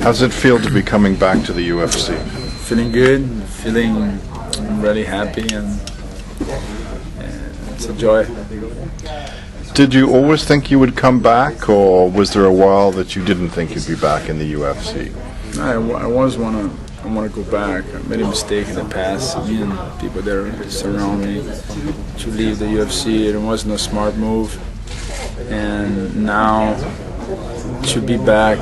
How's it feel to be coming back to the UFC? Feeling good, feeling really happy, and it's a joy. Did you always think you would come back, or was there a while that you didn't think you'd be back in the UFC? I always want to go back. I made a mistake in the past. Me and people that surround me to leave the UFC. It wasn't a smart move, and now to be back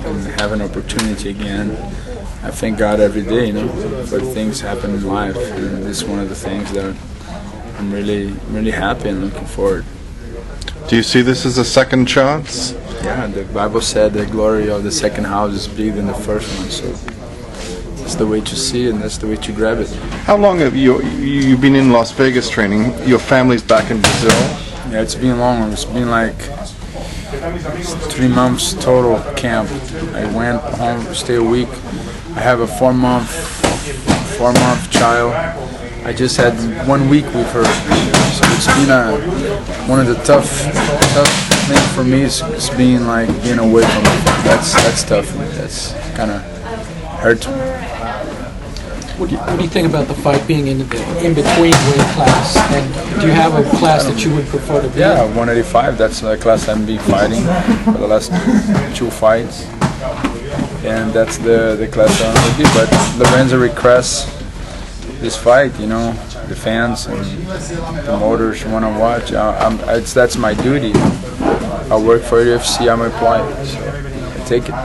and have an opportunity again, I thank God every day, you know, for things happen in life, and this is one of the things that I'm really happy and looking forward. Do you see this as a second chance? Yeah, the Bible said the glory of the second house is bigger than the first one, so that's the way to see it, and that's the way to grab it. How long have you've been in Las Vegas training? Your family's back in Brazil? Yeah, it's been long. It's been like 3 months total camp. I went home to stay a week. I have a 4-month child. I just had 1 week with her, so it's been one of the tough things for me. Is being like being away from her. That's tough. That's kind of hurts me. What do you think about the fight being in between weight class? And do you have a class that you would prefer to be in? Yeah, 185. That's the class I've been fighting for the last 2 fights, and that's the class I want to be. But Lorenzo requests this fight, you know, the fans and promoters want to watch. That's my duty. I work for UFC. I'm employed, so I take it.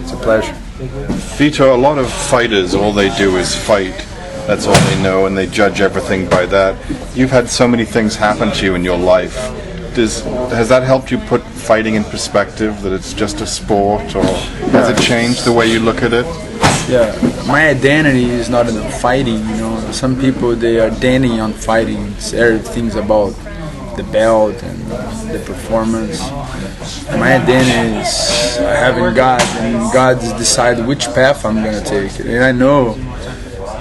It's a pleasure. Vitor, a lot of fighters, all they do is fight. That's all they know, and they judge everything by that. You've had so many things happen to you in your life. Has that helped you put fighting in perspective, that it's just a sport, or has it changed the way you look at it? Yeah, my identity is not in the fighting, you know. Some people, they are identity on fighting. It's everything's about the belt and the performance. My identity is having God, and God decides which path I'm gonna take. And I know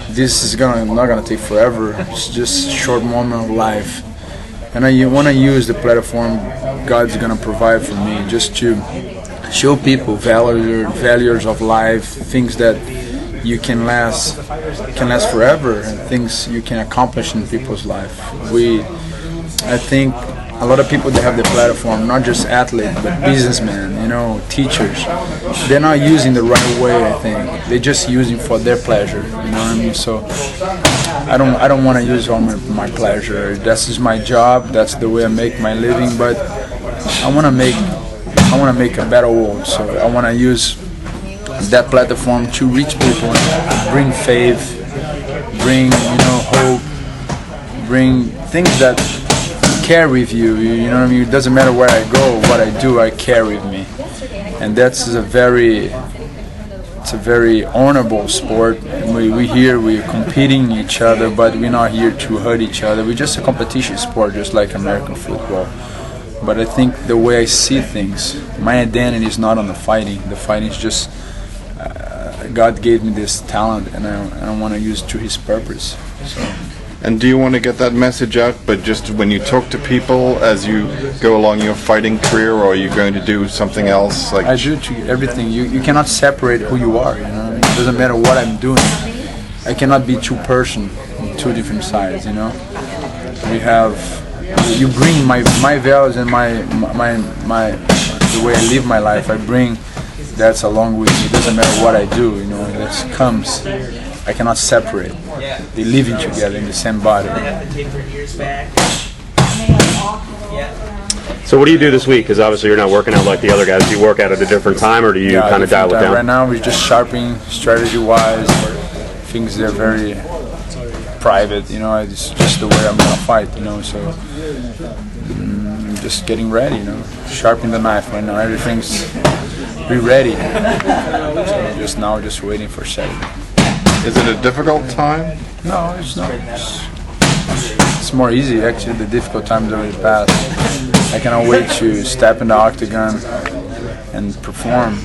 this is not gonna take forever. It's just a short moment of life, and I want to use the platform God's gonna provide for me just to show people values of life, things that you can last forever, and things you can accomplish in people's life. I think a lot of people that have the platform, not just athletes, but businessmen, you know, teachers, they're not using the right way. I think they're just using for their pleasure. You know what I mean? So I don't want to use all my pleasure. That's just my job. That's the way I make my living. But I want to make a better world. So I want to use that platform to reach people, bring faith, bring, you know, hope, bring things that carry with you. You know what I mean? It doesn't matter where I go, what I do, I carry with me, and that's a very honorable sport. We're competing each other, but we're not here to hurt each other. We're just a competition sport, just like American football. But I think the way I see things, my identity is not on the fighting. The fighting is just God gave me this talent, and I want to use it to His purpose. So. And do you want to get that message out, but just when you talk to people as you go along your fighting career, or are you going to do something else? Like I do to everything. You cannot separate who you are. You know, it doesn't matter what I'm doing. I cannot be two person on two different sides. You know, you bring my values and my the way I live my life. I bring that's along with me. It doesn't matter what I do. You know, that comes. I cannot separate. They're living together in the same body. So what do you do this week? Because obviously you're not working out like the other guys. Do you work out at a different time, or do you kind of dial it down? Right now we're just sharpening strategy-wise. Things that are very private, you know. It's just the way I'm gonna fight, you know. So I'm just getting ready, you know. Sharpening the knife right now. Everything's ready. So just waiting for Saturday. Is it a difficult time? No, it's not. It's more easy, actually. The difficult times already passed. I cannot wait to step in the octagon and perform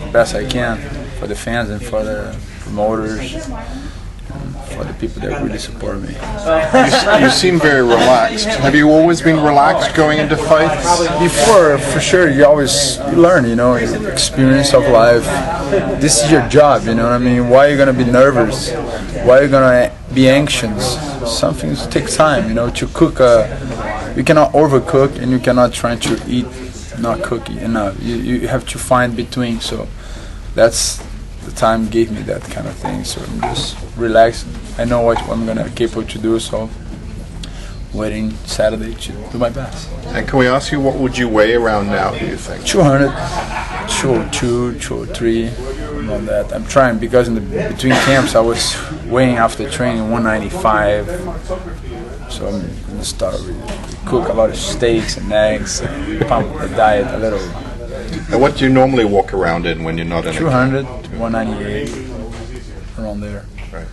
the best I can for the fans and for the promoters, and for the people that really support me. You seem very relaxed. Have you always been relaxed going into fights? Before, for sure, you learn, experience of life. This is your job, you know what I mean? Why are you gonna be nervous? Why are you gonna be anxious? Some things take time, to cook. You cannot overcook, and you cannot try to eat not cookie enough. You have to find between. So that's the time gave me that kind of thing. So I'm just relaxed. I know what I'm gonna capable to do. So waiting Saturday to do my best. And can we ask you, what would you weigh around now, do you think? 200, 202, 203, around that. I'm trying because between camps I was weighing after training 195. So I'm gonna start cook a lot of steaks and eggs, pump the diet a little. And what do you normally walk around in when you're not in 200, 198, around there. Right.